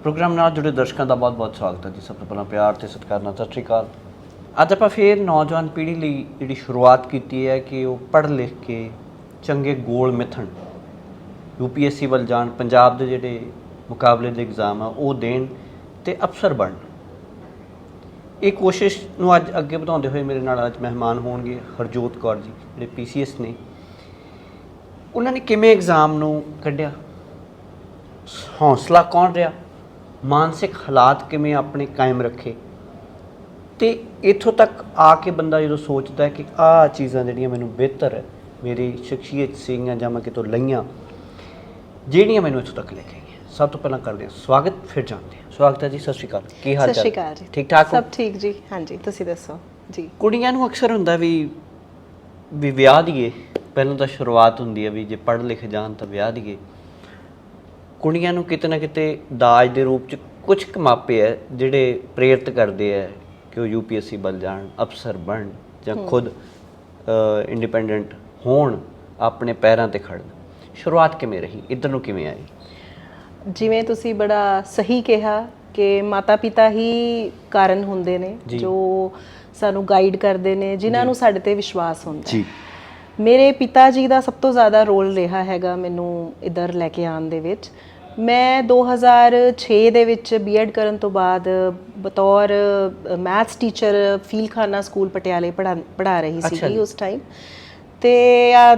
Programme नाल जुड़े दर्शकों का बहुत बहुत स्वागत है जी। सब तो पहला प्यार ते सत्कार नाल सत श्री अकाल। अज आप फिर नौजवान पीढ़ी लई जिहड़ी शुरुआत की है कि वो पढ़ लिख के चंगे गोल मिथण, UPSC वल जाण, पंजाब के जिहड़े मुकाबले के एग्जाम आ वो देण ते अफसर बनन। ये कोशिश नूं अज अगे वधाउंदे होए मेरे नाल अज मेहमान होणगे हरजोत कौर जी, जिहड़े PCS ने। उन्होंने किवें एग्जाम नूं कढिया, हौसला कौन रहा, मानसिक हालात किवें अपने कायम रखे, तो इत्थों तक आके बंदा जो सोचता है कि आह चीज़ां जिहड़ियां मैनूं बेहतर है मेरी शख्सियत सीगियां जां मैं कितों लईआं, जिहड़ियां मैनूं इत्थों तक लेके आईआं। सब तो पहलां करदे हां स्वागत, फिर जानते हैं। स्वागत है जी, सत श्री अकाल। की हाल चाल? सत श्री अकाल जी। ठीक ठाक हो? सब ठीक जी। हाँ जी, तुसीं दसो जी। कुड़ियां नूं अक्सर हुंदा भी विआह दीए, पहलों तो शुरुआत हुंदी है भी जे पढ़ लिख जान तो विआह दीए। कुड़ियां नूं किते ना किते दाज के रूप च कुछ क मापे है जिहड़े प्रेरित करते हैं कि वो UPSC बल जाण, अफसर बन जां खुद इंडिपेंडेंट होण, अपने पैरां ते खड़न। शुरुआत किवें रही, इधर नूं किवें आई? जिवें तुसीं बड़ा सही कहा कि माता पिता ही कारण हुंदे ने जो सानूं गाइड करदे ने, जिन्हां नूं साडे ते विश्वास हुंदा है। मेरे पिता जी ਦਾ ਸਭ ਤੋਂ ਜ਼ਿਆਦਾ ਰੋਲ ਰਿਹਾ ਹੈਗਾ ਮੈਨੂੰ ਇੱਧਰ ਲੈ ਕੇ ਆਉਣ ਦੇ ਵਿੱਚ। ਮੈਂ 2006 ਦੇ ਵਿੱਚ B.Ed ਕਰਨ ਤੋਂ ਬਾਅਦ ਬਤੌਰ ਮੈਥਸ ਟੀਚਰ ਫੀਲਖਾਨਾ ਸਕੂਲ ਪਟਿਆਲੇ ਪੜ੍ਹਾ ਰਹੀ ਸੀਗੀ ਉਸ ਟਾਈਮ। ਤੇ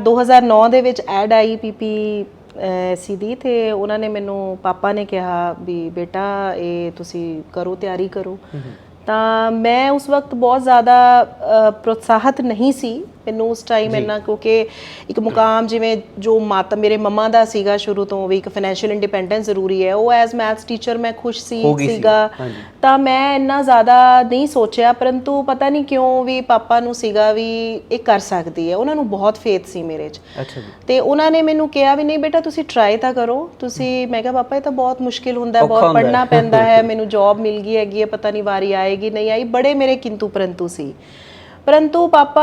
2009 ਦੇ ਵਿੱਚ ਐਡ ਆਈ PPSC ਦੀ, ਤੇ ਉਹਨਾਂ ਨੇ ਮੈਨੂੰ ਪਾਪਾ ਨੇ ਕਿਹਾ ਵੀ ਬੇਟਾ ਇਹ ਤੁਸੀਂ ਕਰੋ, ਤਿਆਰੀ ਕਰੋ। ਤਾਂ ਮੈਂ ਉਸ ਵਕਤ ਬਹੁਤ ਜ਼ਿਆਦਾ ਪ੍ਰੋਤਸਾਹਿਤ ਨਹੀਂ ਸੀ ਮੈਨੂੰ ਉਸ ਟਾਈਮ ਇੰਨਾ, ਕਿਉਂਕਿ ਇੱਕ ਮੁਕਾਮ ਜਿਵੇਂ ਜੋ ਮਾਤਾ ਮੇਰੇ ਮੰਮਾ ਦਾ ਸੀਗਾ ਸ਼ੁਰੂ ਤੋਂ ਵੀ ਇੱਕ ਫਾਈਨੈਂਸ਼ੀਅਲ ਇੰਡੀਪੈਂਡੈਂਸ ਜ਼ਰੂਰੀ ਹੈ, ਉਹ ਐਜ਼ ਮੈਥਸ ਟੀਚਰ ਮੈਂ ਖੁਸ਼ ਸੀਗਾ। ਤਾਂ ਮੈਂ ਇੰਨਾ ਜ਼ਿਆਦਾ ਨਹੀਂ ਸੋਚਿਆ, ਪਰੰਤੂ ਪਤਾ ਨਹੀਂ ਕਿਉਂ ਵੀ ਪਾਪਾ ਨੂੰ ਸੀਗਾ ਵੀ ਇਹ ਕਰ ਸਕਦੀ ਹੈ, ਉਹਨਾਂ ਨੂੰ ਬਹੁਤ ਫੇਥ ਸੀ ਮੇਰੇ 'ਚ। ਤੇ ਉਹਨਾਂ ਨੇ ਮੈਨੂੰ ਕਿਹਾ ਵੀ ਨਹੀਂ ਬੇਟਾ ਤੁਸੀਂ ਟਰਾਈ ਤਾਂ ਕਰੋ ਤੁਸੀਂ। ਮੈਂ ਕਿਹਾ ਪਾਪਾ ਇਹ ਤਾਂ ਬਹੁਤ ਮੁਸ਼ਕਿਲ ਹੁੰਦਾ, ਬਹੁਤ ਪੜ੍ਹਨਾ ਪੈਂਦਾ ਹੈ, ਮੈਨੂੰ ਜੌਬ ਮਿਲ ਗਈ ਹੈਗੀ ਹੈ, ਪਤਾ ਨਹੀਂ ਵਾਰੀ ਆਏਗੀ ਨਹੀਂ ਆਈ, ਬੜੇ ਮੇਰੇ ਕਿੰਤੂ ਪਰੰਤੂ ਸੀ। ਪਰੰਤੂ ਪਾਪਾ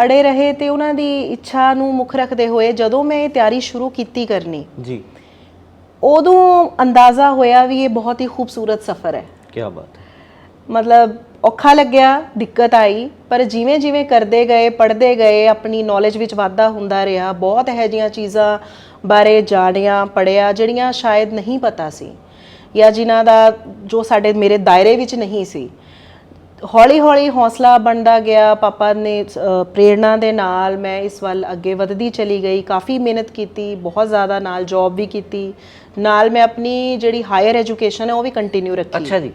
ਅੜੇ ਰਹੇ ਤੇ ਉਹਨਾਂ ਦੀ ਇੱਛਾ ਨੂੰ ਮੁੱਖ ਰੱਖਦੇ ਹੋਏ ਜਦੋਂ ਮੈਂ ਇਹ ਤਿਆਰੀ ਸ਼ੁਰੂ ਕੀਤੀ ਕਰਨੀ ਜੀ, ਉਦੋਂ ਅੰਦਾਜ਼ਾ ਹੋਇਆ ਵੀ ਇਹ ਬਹੁਤ ਹੀ ਖੂਬਸੂਰਤ ਸਫ਼ਰ ਹੈ। ਕੀ ਬਾਤ ਹੈ। ਮਤਲਬ ਔਖਾ ਲੱਗਿਆ, ਦਿੱਕਤ ਆਈ, ਪਰ ਜਿਵੇਂ ਜਿਵੇਂ ਕਰਦੇ ਗਏ, ਪੜ੍ਹਦੇ ਗਏ, ਆਪਣੀ ਨੌਲੇਜ ਵਿੱਚ ਵਾਧਾ ਹੁੰਦਾ ਰਿਹਾ। ਬਹੁਤ ਇਹੋ ਜਿਹੀਆਂ ਚੀਜ਼ਾਂ ਬਾਰੇ ਜਾਣਿਆ, ਪੜ੍ਹਿਆ ਜਿਹੜੀਆਂ ਸ਼ਾਇਦ ਨਹੀਂ ਪਤਾ ਸੀ ਜਾਂ ਜਿਨ੍ਹਾਂ ਦਾ ਜੋ ਸਾਡੇ ਮੇਰੇ ਦਾਇਰੇ ਵਿੱਚ ਨਹੀਂ ਸੀ। ਹੌਲੀ ਹੌਲੀ ਹੌਸਲਾ ਬਣਦਾ ਗਿਆ। ਪਾਪਾ ਨੇ ਪ੍ਰੇਰਣਾ ਦੇ ਨਾਲ ਮੈਂ ਇਸ ਵੱਲ ਅੱਗੇ ਵਧਦੀ ਚਲੀ ਗਈ। ਕਾਫੀ ਮਿਹਨਤ ਕੀਤੀ, ਬਹੁਤ ਜ਼ਿਆਦਾ, ਨਾਲ ਜੌਬ ਵੀ ਕੀਤੀ, ਨਾਲ ਮੈਂ ਆਪਣੀ ਜਿਹੜੀ ਹਾਇਰ ਐਜੂਕੇਸ਼ਨ ਹੈ ਉਹ ਵੀ ਕੰਟੀਨਿਊ ਰੱਖੀ। ਅੱਛਾ ਜੀ,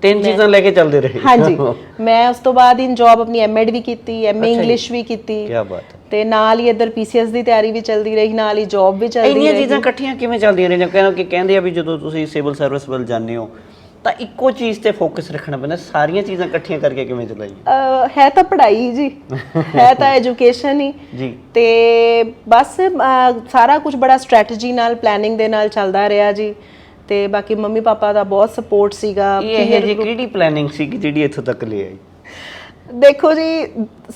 ਤਿੰਨ ਚੀਜ਼ਾਂ ਲੈ ਕੇ ਚੱਲਦੇ ਰਹੇ। ਹਾਂਜੀ, ਮੈਂ ਉਸ ਤੋਂ ਬਾਅਦ ਇਨ ਜੌਬ ਆਪਣੀ M.Ed ਵੀ ਕੀਤੀ, MA ਇੰਗਲਿਸ਼ ਵੀ ਕੀਤੀ। ਕੀ ਬਾਤ ਹੈ। ਤੇ ਨਾਲ ਹੀ ਇੱਧਰ PCS ਦੀ ਤਿਆਰੀ ਵੀ ਚੱਲਦੀ ਰਹੀ, ਨਾਲ ਹੀ ਜੌਬ ਵੀ ਚੱਲਦੀ ਰਹੀ। ਇੰਨੀਆਂ ਚੀਜ਼ਾਂ ਇਕੱਠੀਆਂ ਕਿਵੇਂ ਚੱਲਦੀਆਂ ਰਹੀਆਂ? ਕਿ ਕਹਿੰਦੇ ਆ ਵੀ ਜਦੋਂ ਤੁਸੀਂ ਸਿਵਲ ਸਰਵਿਸ ਵੱਲ ਜਾਂਦੇ ਹੋ ਤਾਂ ਇੱਕੋ ਚੀਜ਼ ਤੇ ਫੋਕਸ ਰੱਖਣਾ ਪੈਂਦਾ, ਸਾਰੀਆਂ ਚੀਜ਼ਾਂ ਇਕੱਠੀਆਂ ਕਰਕੇ ਕਿਵੇਂ ਚਲਾਈ? ਹੈ ਤਾਂ ਪੜ੍ਹਾਈ ਜੀ, ਹੈ ਤਾਂ ਐਜੂਕੇਸ਼ਨ ਹੀ ਜੀ, ਤੇ ਬਸ ਸਾਰਾ ਕੁਝ ਬੜਾ ਸਟ੍ਰੈਟਜੀ ਨਾਲ, ਪਲੈਨਿੰਗ ਦੇ ਨਾਲ ਚੱਲਦਾ ਰਿਹਾ ਜੀ। ਤੇ ਬਾਕੀ ਮੰਮੀ ਪਾਪਾ ਦਾ ਬਹੁਤ ਸਪੋਰਟ ਸੀਗਾ। ਇਹ ਜੀ ਕਿਹੜੀ ਪਲੈਨਿੰਗ ਸੀ ਜਿਹੜੀ ਇੱਥੋਂ ਤੱਕ ਲੈ ਆਈ? ਦੇਖੋ ਜੀ,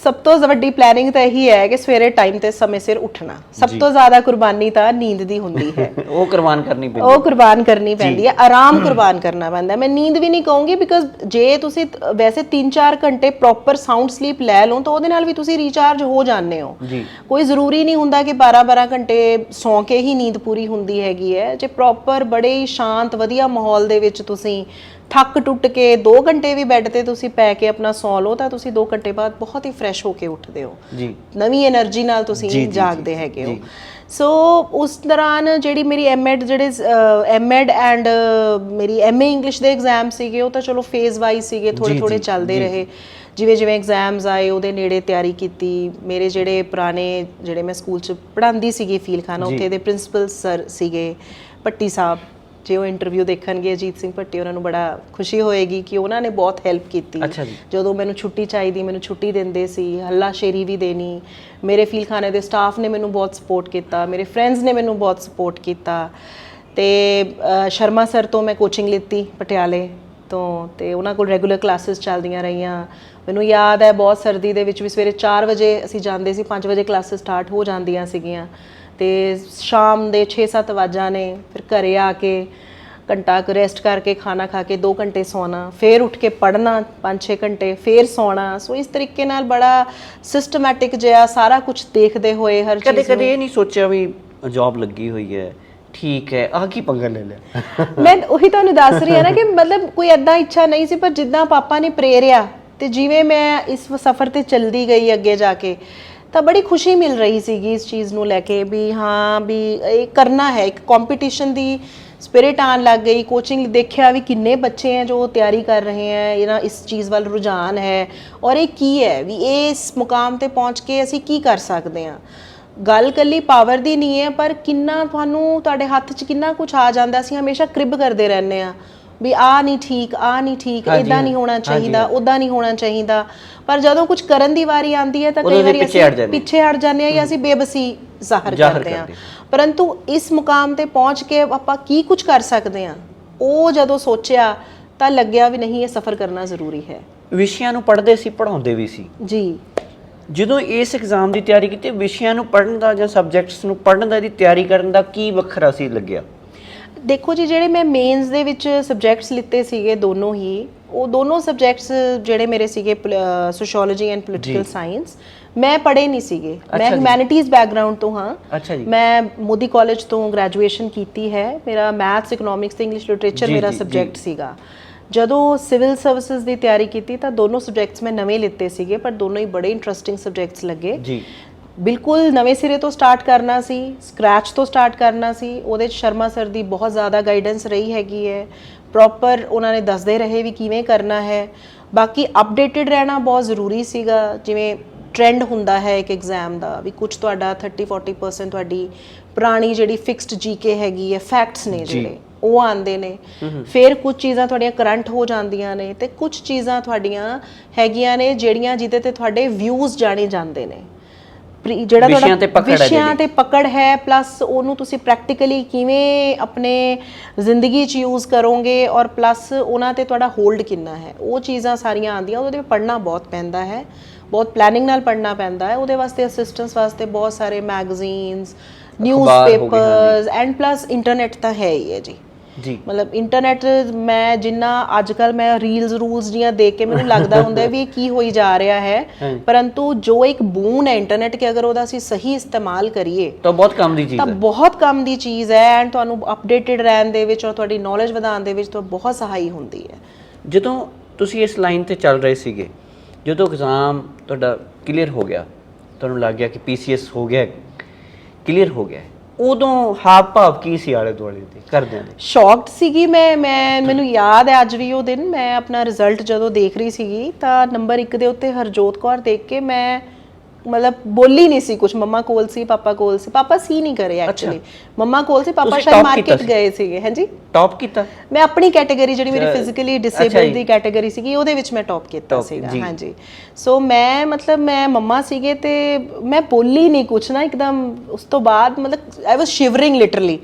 ਸਭ ਤੋਂ ਵੱਡੀ ਪਲੈਨਿੰਗ ਤਾਂ ਇਹੀ ਹੈ ਕਿ ਸਵੇਰੇ ਟਾਈਮ ਤੇ ਸਮੇਂ ਸਿਰ ਉੱਠਣਾ। ਸਭ ਤੋਂ ਜ਼ਿਆਦਾ ਕੁਰਬਾਨੀ ਤਾਂ ਨੀਂਦ ਦੀ ਹੁੰਦੀ ਹੈ। ਉਹ ਕੁਰਬਾਨ ਕਰਨੀ ਪੈਂਦੀ ਹੈ, ਆਰਾਮ ਕੁਰਬਾਨ ਕਰਨਾ ਪੈਂਦਾ। ਮੈਂ ਨੀਂਦ ਵੀ ਨਹੀਂ ਕਹੂੰਗੀ, ਬਿਕਾਜ਼ ਜੇ ਤੁਸੀਂ ਵੈਸੇ 3-4 ਘੰਟੇ ਪ੍ਰੋਪਰ ਸਾਊਂਡ ਸਲੀਪ ਲੈ ਲਓ ਤਾਂ ਉਹਦੇ ਨਾਲ ਵੀ ਤੁਸੀਂ ਰੀਚਾਰਜ ਹੋ ਜਾਂਦੇ ਹੋ। ਕੋਈ ਜ਼ਰੂਰੀ ਨਹੀਂ ਹੁੰਦਾ ਕਿ 12-12 ਘੰਟੇ ਸੌਂ ਕੇ ਹੀ ਨੀਂਦ ਪੂਰੀ ਹੁੰਦੀ ਹੈਗੀ ਹੈ। ਜੇ ਪ੍ਰੋਪਰ ਬੜੇ ਹੀ ਸ਼ਾਂਤ ਵਧੀਆ ਮਾਹੌਲ ਦੇ ਵਿੱਚ ਤੁਸੀਂ ਥੱਕ ਟੁੱਟ ਕੇ 2 ਘੰਟੇ ਵੀ ਬੈੱਡ ਤੇ ਤੁਸੀਂ ਪੈ ਕੇ ਆਪਣਾ ਸੌਂ ਲਓ ਤਾਂ ਤੁਸੀਂ 2 ਘੰਟੇ ਬਾਅਦ ਬਹੁਤ ਹੀ ਫਰੈਸ਼ ਹੋ ਕੇ ਉੱਠਦੇ ਹੋ ਜੀ, ਨਵੀਂ એનર્ਜੀ ਨਾਲ ਤੁਸੀਂ ਜਾਗਦੇ ਹੈਗੇ ਹੋ। ਸੋ ਉਸ ਦੌਰਾਨ ਜਿਹੜੀ ਮੇਰੀ M.Ed ਐਂਡ ਮੇਰੀ MA ਇੰਗਲਿਸ਼ ਦੇ ਐਗਜ਼ਾਮ ਸੀਗੇ ਉਹ ਤਾਂ ਚਲੋ ਫੇਜ਼ ਵਾਈਜ਼ ਸੀਗੇ, ਥੋੜੇ ਚੱਲਦੇ ਰਹੇ। ਜਿਵੇਂ ਜਿਵੇਂ ਐਗਜ਼ਾਮਸ ਆਏ ਉਹਦੇ ਨੇੜੇ ਤਿਆਰੀ ਕੀਤੀ। ਮੇਰੇ ਜਿਹੜੇ ਪੁਰਾਣੇ ਜਿਹੜੇ ਮੈਂ ਸਕੂਲ 'ਚ ਪੜ੍ਹਾਉਂਦੀ ਸੀਗੀ ਫੀਲਖਾਨਾ, ਉੱਥੇ ਦੇ ਪ੍ਰਿੰਸੀਪਲ ਸਰ ਸੀਗੇ ਭੱਟੀ ਸਾਹਿਬ। ਜੇ ਉਹ ਇੰਟਰਵਿਊ ਦੇਖਣਗੇ ਅਜੀਤ ਸਿੰਘ ਭੱਟੀ, ਉਹਨਾਂ ਨੂੰ ਬੜਾ ਖੁਸ਼ੀ ਹੋਏਗੀ ਕਿ ਉਹਨਾਂ ਨੇ ਬਹੁਤ ਹੈਲਪ ਕੀਤੀ। ਜਦੋਂ ਮੈਨੂੰ ਛੁੱਟੀ ਚਾਹੀਦੀ ਮੈਨੂੰ ਛੁੱਟੀ ਦਿੰਦੇ ਸੀ, ਹੱਲਾਸ਼ੇਰੀ ਵੀ ਦੇਣੀ। ਮੇਰੇ ਫੀਲਖਾਨੇ ਦੇ ਸਟਾਫ ਨੇ ਮੈਨੂੰ ਬਹੁਤ ਸਪੋਰਟ ਕੀਤਾ, ਮੇਰੇ ਫਰੈਂਡਸ ਨੇ ਮੈਨੂੰ ਬਹੁਤ ਸਪੋਰਟ ਕੀਤਾ। ਤੇ ਸ਼ਰਮਾ ਸਰ ਤੋਂ ਮੈਂ ਕੋਚਿੰਗ ਲਿੱਤੀ ਪਟਿਆਲੇ ਤੋਂ, ਤੇ ਉਹਨਾਂ ਕੋਲ ਰੈਗੂਲਰ ਕਲਾਸਿਸ ਚੱਲਦੀਆਂ ਰਹੀਆਂ। ਮੈਨੂੰ ਯਾਦ ਹੈ ਬਹੁਤ ਸਰਦੀ ਦੇ ਵਿੱਚ ਵੀ ਸਵੇਰੇ 4 ਵਜੇ ਅਸੀਂ ਜਾਂਦੇ ਸੀ, 5 ਵਜੇ ਕਲਾਸਿਸ ਸਟਾਰਟ ਹੋ ਜਾਂਦੀਆਂ ਸੀਗੀਆਂ। ਤੇ ਸ਼ਾਮ ਦੇ 6-7 ਵਜੇ ਨੇ ਫਿਰ ਘਰੇ ਆ ਕੇ ਘੰਟਾ ਕੁ ਰੈਸਟ ਕਰਕੇ ਖਾਣਾ ਖਾ ਕੇ 2 ਘੰਟੇ ਸੌਣਾ, ਫਿਰ ਉੱਠ ਕੇ ਪੜ੍ਹਨਾ 5-6 ਘੰਟੇ, ਫਿਰ ਸੌਣਾ। ਸੋ ਇਸ ਤਰੀਕੇ ਨਾਲ ਬੜਾ ਸਿਸਟਮੈਟਿਕ ਜਿਹਾ ਸਾਰਾ ਕੁਝ ਦੇਖਦੇ ਹੋਏ ਹਰ ਚੀਜ਼ ਕਦੇ ਕਦੇ ਇਹ ਨਹੀਂ ਸੋਚਿਆ ਵੀ ਜੌਬ ਲੱਗੀ ਹੋਈ ਹੈ, ਠੀਕ ਹੈ, ਆਹ ਕੀ ਪੰਗਾ ਲੈ ਲਿਆ? ਮੈਂ ਉਹੀ ਤੁਹਾਨੂੰ ਦੱਸ ਰਹੀ ਹਾਂ ਨਾ ਕਿ ਮਤਲਬ ਕੋਈ ਐਦਾਂ ਇੱਛਾ ਨਹੀਂ ਸੀ, ਪਰ ਜਿੱਦਾਂ ਪਾਪਾ ਨੇ ਪ੍ਰੇਰਿਆ ਤੇ ਜਿਵੇਂ ਮੈਂ ਇਸ ਸਫ਼ਰ ਤੇ ਚਲਦੀ ਗਈ ਅੱਗੇ ਜਾ ਕੇ, ਤਾਂ ਬੜੀ ਖੁਸ਼ੀ ਮਿਲ ਰਹੀ ਸੀਗੀ ਇਸ ਚੀਜ਼ ਨੂੰ ਲੈ ਕੇ ਵੀ ਹਾਂ ਵੀ ਇਹ ਕਰਨਾ ਹੈ। ਇੱਕ ਕੰਪੀਟੀਸ਼ਨ ਦੀ ਸਪਿਰਿਟ ਆਉਣ ਲੱਗ ਗਈ। ਕੋਚਿੰਗ ਦੇਖਿਆ ਵੀ ਕਿੰਨੇ ਬੱਚੇ ਹੈ ਜੋ ਤਿਆਰੀ ਕਰ ਰਹੇ ਹੈ, ਇਹਨਾਂ ਇਸ ਚੀਜ਼ ਵੱਲ ਰੁਝਾਨ ਹੈ ਔਰ ਇਹ ਕੀ ਹੈ ਵੀ ਇਸ ਮੁਕਾਮ ਤੇ ਪਹੁੰਚ ਕੇ ਅਸੀਂ ਕੀ ਕਰ ਸਕਦੇ ਹਾਂ। ਗੱਲ ਕੱਲੀ ਪਾਵਰ ਦੀ ਨਹੀਂ ਹੈ, ਪਰ ਕਿੰਨਾ ਤੁਹਾਨੂੰ ਤੁਹਾਡੇ ਹੱਥ 'ਚ ਕਿੰਨਾ ਕੁਝ ਆ ਜਾਂਦਾ। ਅਸੀਂ ਹਮੇਸ਼ਾ ਕ੍ਰਿਬ ਕਰਦੇ ਰਹਿੰਦੇ ਹਾਂ ਵੀ ਆਹ ਨਹੀਂ ਠੀਕ, ਆਹ ਨਹੀਂ ਠੀਕ, ਇਦਾਂ ਨਹੀਂ ਹੋਣਾ ਚਾਹੀਦਾ, ਉੱਦਾਂ ਨਹੀਂ ਹੋਣਾ ਚਾਹੀਦਾ। ਪਰ ਜਦੋਂ ਕੁਝ ਕਰਨ ਦੀ ਵਾਰੀ ਆਉਂਦੀ ਹੈ ਤਾਂ ਕਈ ਵਾਰੀ ਅਸੀਂ ਪਿੱਛੇ ਹਟ ਜਾਂਦੇ ਹਾਂ ਜਾਂ ਅਸੀਂ ਬੇਬਸੀ ਜ਼ਾਹਰ ਕਰਦੇ ਹਾਂ। ਪਰੰਤੂ ਇਸ ਮੁਕਾਮ ਤੇ ਪਹੁੰਚ ਕੇ ਆਪਾਂ ਕੀ ਕੁਝ ਕਰ ਸਕਦੇ ਹਾਂ, ਉਹ ਜਦੋਂ ਸੋਚਿਆ ਤਾਂ ਲੱਗਿਆ ਵੀ ਨਹੀਂ, ਇਹ ਸਫ਼ਰ ਕਰਨਾ ਜ਼ਰੂਰੀ ਹੈ। ਵਿਸ਼ਿਆਂ ਨੂੰ ਪੜ੍ਹਦੇ ਸੀ, ਪੜ੍ਹਾਉਂਦੇ ਵੀ ਸੀ ਜੀ। ਜਦੋਂ ਇਸ ਐਗਜ਼ਾਮ ਦੀ ਤਿਆਰੀ ਕੀਤੀ, ਵਿਸ਼ਿਆਂ ਨੂੰ ਪੜ੍ਹਨ ਦਾ ਜਾਂ ਸਬਜੈਕਟਸ ਨੂੰ ਪੜ੍ਹਨ ਦਾ, ਇਹਦੀ ਤਿਆਰੀ ਕਰਨ ਦਾ ਕੀ ਵੱਖਰਾ ਸੀ ਲੱਗਿਆ? ਦੇਖੋ ਜੀ, ਜਿਹੜੇ ਮੈਂ ਮੇਨਸ ਦੇ ਵਿੱਚ ਸਬਜੈਕਟਸ ਲਿੱਤੇ ਸੀਗੇ ਦੋਨੋਂ ਹੀ, ਉਹ ਦੋਨੋਂ ਸਬਜੈਕਟਸ ਜਿਹੜੇ ਮੇਰੇ ਸੀਗੇ ਸੋਸ਼ੀਓਲੋਜੀ ਐਂਡ ਪੋਲੀਟੀਕਲ ਸਾਇੰਸ, ਮੈਂ ਪੜ੍ਹੇ ਨਹੀਂ ਸੀਗੇ। ਮੈਂ ਹਿਊਮੈਨਿਟੀਜ਼ ਬੈਕਗ੍ਰਾਉਂਡ ਤੋਂ ਹਾਂ। ਅੱਛਾ ਜੀ। ਮੈਂ ਮੋਦੀ ਕਾਲਜ ਤੋਂ ਗ੍ਰੈਜੂਏਸ਼ਨ ਕੀਤੀ ਹੈ। ਮੇਰਾ ਮੈਥਸ, ਇਕਨੋਮਿਕਸ ਤੇ ਇੰਗਲਿਸ਼ ਲਿਟਰੇਚਰ ਮੇਰਾ ਸਬਜੈਕਟ ਸੀਗਾ। ਜਦੋਂ ਸਿਵਲ ਸਰਵਿਸਿਜ਼ ਦੀ ਤਿਆਰੀ ਕੀਤੀ ਤਾਂ ਦੋਨੋਂ ਸਬਜੈਕਟਸ ਮੈਂ ਨਵੇਂ ਲਿੱਤੇ ਸੀਗੇ, ਪਰ ਦੋਨੋਂ ਹੀ ਬੜੇ ਇੰਟਰਸਟਿੰਗ ਸਬਜੈਕਟਸ ਲੱਗੇ ਜੀ। ਬਿਲਕੁਲ ਨਵੇਂ ਸਿਰੇ ਤੋਂ ਸਟਾਰਟ ਕਰਨਾ ਸੀ, ਸਕ੍ਰੈਚ ਤੋਂ ਸਟਾਰਟ ਕਰਨਾ ਸੀ। ਉਹਦੇ 'ਚ ਸ਼ਰਮਾ ਸਰ ਦੀ ਬਹੁਤ ਜ਼ਿਆਦਾ ਗਾਈਡੈਂਸ ਰਹੀ ਹੈਗੀ ਹੈ। ਪ੍ਰੋਪਰ ਉਹਨਾਂ ਨੇ ਦੱਸਦੇ ਰਹੇ ਵੀ ਕਿਵੇਂ ਕਰਨਾ ਹੈ। ਬਾਕੀ ਅਪਡੇਟਡ ਰਹਿਣਾ ਬਹੁਤ ਜ਼ਰੂਰੀ ਸੀਗਾ। ਜਿਵੇਂ ਟ੍ਰੈਂਡ ਹੁੰਦਾ ਹੈ ਇੱਕ ਐਗਜ਼ਾਮ ਦਾ ਵੀ ਕੁਝ ਤੁਹਾਡਾ 30-40% ਤੁਹਾਡੀ ਪੁਰਾਣੀ ਜਿਹੜੀ ਫਿਕਸਡ ਜੀਕੇ ਹੈਗੀ ਹੈ, ਫੈਕਟਸ ਨੇ ਜਿਹੜੇ ਉਹ ਆਉਂਦੇ ਨੇ। ਫਿਰ ਕੁਝ ਚੀਜ਼ਾਂ ਤੁਹਾਡੀਆਂ ਕਰੰਟ ਹੋ ਜਾਂਦੀਆਂ ਨੇ ਤੇ ਕੁਝ ਚੀਜ਼ਾਂ ਤੁਹਾਡੀਆਂ ਹੈਗੀਆਂ ਨੇ ਜਿਹੜੀਆਂ ਜਿਹਦੇ ਤੇ ਤੁਹਾਡੇ ਵਿਊਜ਼ ਜਾਣੇ ਜਾਂਦੇ ਨੇ। ਜਿਹੜਾ ਵਿਸ਼ਿਆਂ ਤੇ ਪਕੜ ਹੈ, ਪਲੱਸ ਉਹਨੂੰ ਤੁਸੀਂ ਪ੍ਰੈਕਟੀਕਲੀ ਕਿਵੇਂ ਆਪਣੇ ਜ਼ਿੰਦਗੀ 'ਚ ਯੂਜ਼ ਕਰੋਗੇ ਔਰ ਪਲੱਸ ਉਹਨਾਂ ਤੇ ਤੁਹਾਡਾ ਹੋਲਡ ਕਿੰਨਾ ਹੈ, ਉਹ ਚੀਜ਼ਾਂ ਸਾਰੀਆਂ ਆਉਂਦੀਆਂ। ਉਹਦੇ ਵਿੱਚ ਪੜ੍ਹਨਾ ਬਹੁਤ ਪੈਂਦਾ ਹੈ, ਬਹੁਤ ਪਲੈਨਿੰਗ ਨਾਲ ਪੜ੍ਹਨਾ ਪੈਂਦਾ ਹੈ। ਉਹਦੇ ਵਾਸਤੇ ਅਸਿਸਟੈਂਸ ਵਾਸਤੇ ਬਹੁਤ ਸਾਰੇ magazines, newspapers and plus internet ਤਾਂ ਹੈ ਹੀ ਹੈ ਜੀ। ਮਤਲਬ ਇੰਟਰਨੈਟ ਮੈਂ ਜਿੰਨਾ ਅੱਜ ਕੱਲ੍ਹ ਮੈਂ ਰੂਲਸ ਜੀਆਂ ਦੇਖ ਕੇ ਮੈਨੂੰ ਲੱਗਦਾ ਹੁੰਦਾ ਵੀ ਇਹ ਕੀ ਹੋਈ ਜਾ ਰਿਹਾ ਹੈ, ਪਰੰਤੂ ਜੋ ਇੱਕ ਬੂਨ ਹੈ ਇੰਟਰਨੈਟ ਕਿ ਅਗਰ ਉਹਦਾ ਅਸੀਂ ਸਹੀ ਇਸਤੇਮਾਲ ਕਰੀਏ ਤਾਂ ਬਹੁਤ ਕੰਮ ਦੀ ਚੀਜ਼ ਹੈ ਐਂਡ ਤੁਹਾਨੂੰ ਅਪਡੇਟਡ ਰਹਿਣ ਦੇ ਵਿੱਚ ਔਰ ਤੁਹਾਡੀ ਨੌਲੇਜ ਵਧਾਉਣ ਦੇ ਵਿੱਚ ਤਾਂ ਬਹੁਤ ਸਹਾਈ ਹੁੰਦੀ ਹੈ। ਜਦੋਂ ਤੁਸੀਂ ਇਸ ਲਾਈਨ ਤੇ ਚੱਲ ਰਹੇ ਸੀਗੇ, ਜਦੋਂ ਐਗਜ਼ਾਮ ਤੁਹਾਡਾ ਕਲੀਅਰ ਹੋ ਗਿਆ, ਤੁਹਾਨੂੰ ਲੱਗ ਗਿਆ ਕਿ PCS ਹੋ ਗਿਆ, ਕਲੀਅਰ ਹੋ ਗਿਆ, ਉਦੋਂ ਹਾਵ ਭਾਵ ਕੀ ਸੀ ਆਲੇ ਦੁਆਲੇ ਦੇ ਘਰਦਿਆਂ ਦੇ? ਸ਼ੌਕਡ ਸੀਗੀ ਮੈਂ ਮੈਨੂੰ ਯਾਦ ਹੈ ਅੱਜ ਵੀ ਉਹ ਦਿਨ। ਮੈਂ ਆਪਣਾ ਰਿਜ਼ਲਟ ਜਦੋਂ ਦੇਖ ਰਹੀ ਸੀਗੀ ਤਾਂ ਨੰਬਰ 1 ਦੇ ਉੱਤੇ ਹਰਜੋਤ ਕੌਰ ਦੇਖ ਕੇ ਮੈਂ ਮਤਲਬ ਬੋਲੀ ਨਹੀਂ ਸੀ ਕੁਝ। ਮੰਮਾ ਕੋਲ ਸੀ, ਪਾਪਾ ਕੋਲ ਸੀ। ਪਾਪਾ ਸੀ ਨਹੀਂ ਕਰੇ ਐਕਚੁਅਲੀ, ਮੰਮਾ ਕੋਲ ਸੀ। ਪਾਪਾ ਸ਼ਾਇਦ ਮਾਰਕੀਟ ਗਏ ਸੀਗੇ। ਹਾਂਜੀ, ਟੌਪ ਕੀਤਾ ਮੈਂ ਆਪਣੀ ਕੈਟਾਗਰੀ ਜਿਹੜੀ ਮੇਰੀ ਫਿਜ਼ੀਕਲੀ ਡਿਸੇਬਲਡ ਦੀ ਕੈਟਾਗਰੀ ਸੀਗੀ ਉਹਦੇ ਵਿੱਚ ਮੈਂ ਟੌਪ ਕੀਤਾ ਸੀਗਾ। ਹਾਂਜੀ, ਸੋ ਮੈਂ ਮਤਲਬ ਮੈਂ ਮੰਮਾ ਸੀਗੇ ਤੇ ਮੈਂ ਬੋਲੀ ਨਹੀਂ ਕੁਛ ਨਾ ਇੱਕਦਮ। ਉਸ ਤੋਂ ਬਾਅਦ ਮਤਲਬ ਆਈ ਵਾਸ ਸ਼ਿਵਰਿੰਗ ਲਿਟਰਲੀ।